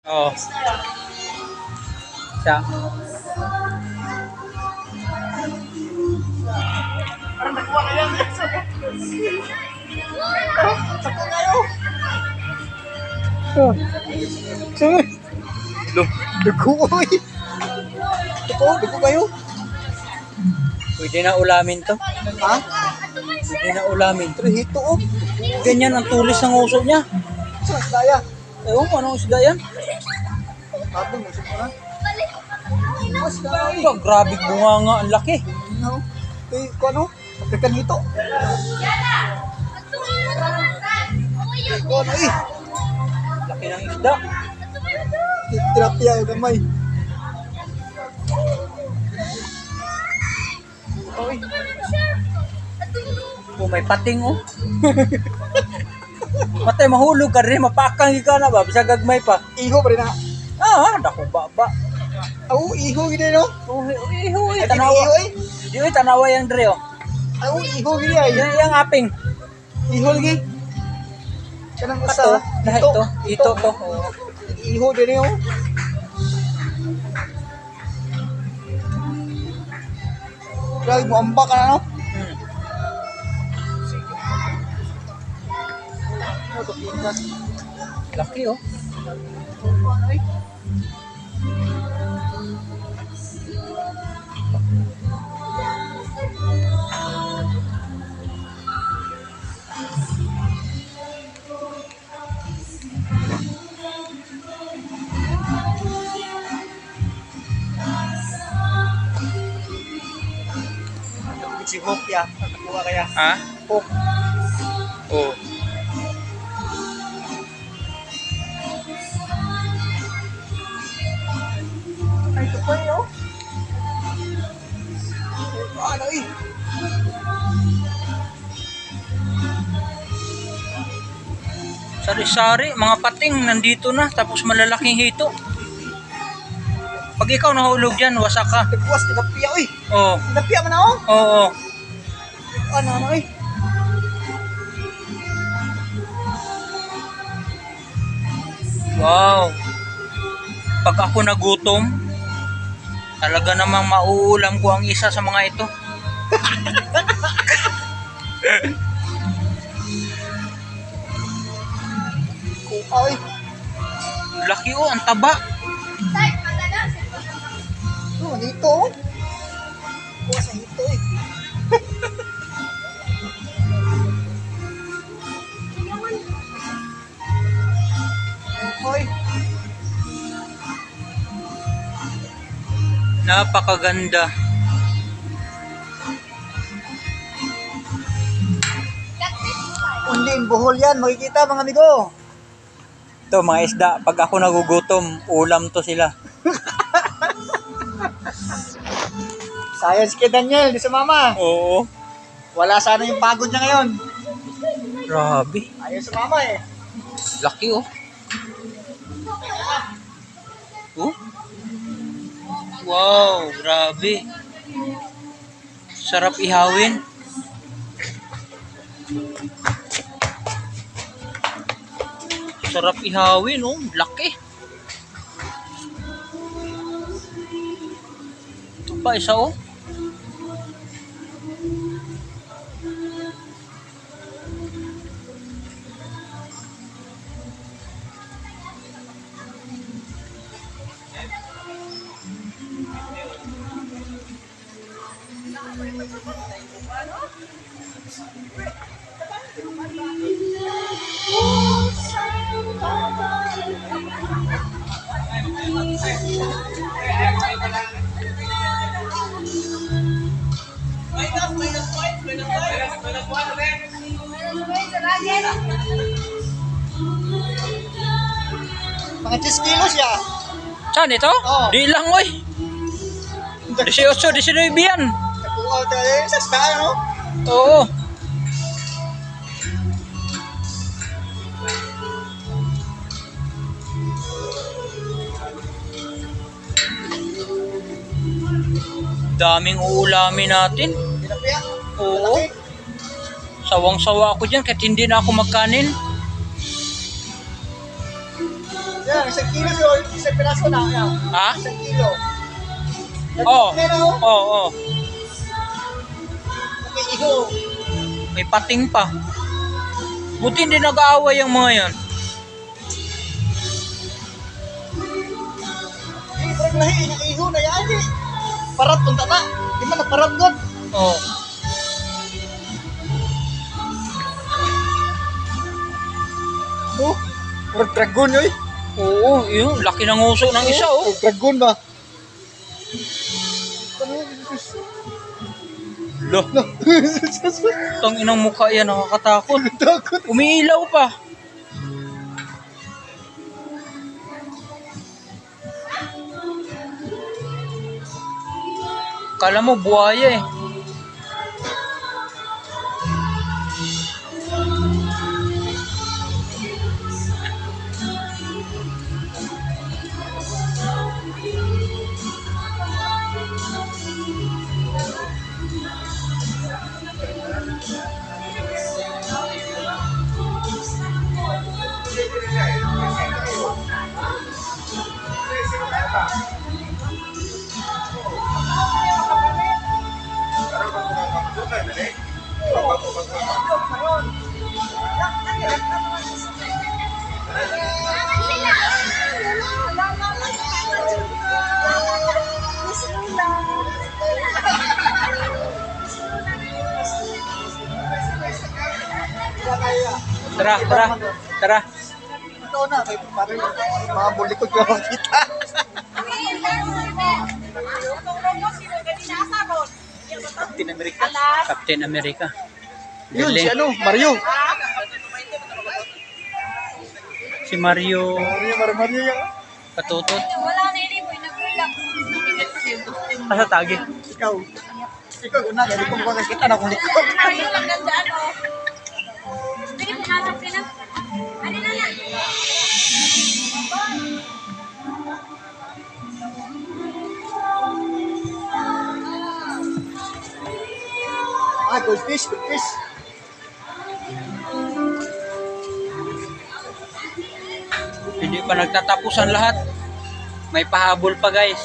Oo. Siya. Parang nakuha ka yan. Saka kayo. Sige. Dugo, dugo kayo. Pwede na ulamin to. Ha? Pwede na ulamin. Pero hito, oh. Ganyan ang tulis ng uso niya. Saan ang daya? Ewan ko anong isda yan. Tapos, masuk mo na. Mas Ito, grabe bunga nga. Ang laki. No. Kung ano? African hito. Kung ano eh. Laki ng isda. Tilapia yung gamay. Oy. Oh, may pating oh. Matay mahulog ka rin. Mapakang ka na ba? Bisa gagmay pa. Iho pa rin na. Dako baba. Aw, iho gini no? Iho Ay, tanawa. iho eh. Di tanawa yung dre oh. Aw, iho gini ay. Yung aping. Iho lagi. Kanang Ito, usa. lahat to. Ito to. Iho din oh. Grabe mo ambak ka na no? Hmm. Ano to pintas? Laki oh. Ay. Si Hope ya, nakuha kaya. Ha? Hope. Oh. Ay, ito pa yun. Ano eh? Sari-sari, mga pating nandito na. Tapos malalaking hito. Pag ikaw nahulog dyan, wasak ka. Nagpuwas, tilapia oy. Oo. Tilapia man ako. Oo. Ano eh? Wow. Pag ako nagutom, talaga namang mauulam ko ang isa sa mga ito. Kuha oy. Laki oh, ang taba. Oh, dito oh. Kuha sa hito eh. Oy. Napakaganda. Undin, buhol yan. Makikita mga amigo. Ito mga isda, pag ako nagugutom, ulam to sila. Science kay Daniel, di sa mama. Oo. Wala sana yung pagod niya ngayon. Grabe. Ayaw sa mama eh. Laki oh. Oh. Wow, grabe. Sarap ihawin. Sarap ihawin oh, laki. Ito pa isa oh. Mga 10 kilos ya. Saan ito? Oo. Di lang oy. 18, 19 yan. Nakuha tayo sa staan, no? Oo. Daming uulamin natin. Tilapia. Oo. Sawang-sawa ako dyan kahit hindi na ako magkanin. Yan. Yan, 1 kilo yun. 1 piraso na. Yan. Ha? 1 kilo. Oo. Meron, Oo, oo. may iho. May pating pa. Buti hindi nag-aaway ang mga yan. Parang lahi, yung iho na yan. Parat kung tata. Di man naparat doon. Oo. Oh, parang dragon yun. Oo, yun. Laki ng uso ng isa, oh. Dragon ba? Lo, tang inang mukha yan, nakakatakot. Takot. Umiilaw pa. Kala mo buhaya eh. Tara, tara, tara. Ito na, may parang mga bulikod ko makita. Captain America. Captain America. Yun, si Galing. ano, Mario. Si Mario Mario yan. Katutot. Wala na yun, boy. Nagulak. Asa tagi. Ikaw. Ikaw, una, hindi ko makakita na kung likod. Ayun lang ganda, ano. Dili, pinasok sila. Ano na na? Ah, goldfish, goldfish. Hindi pa nagtatapusan lahat. May pahabol pa guys.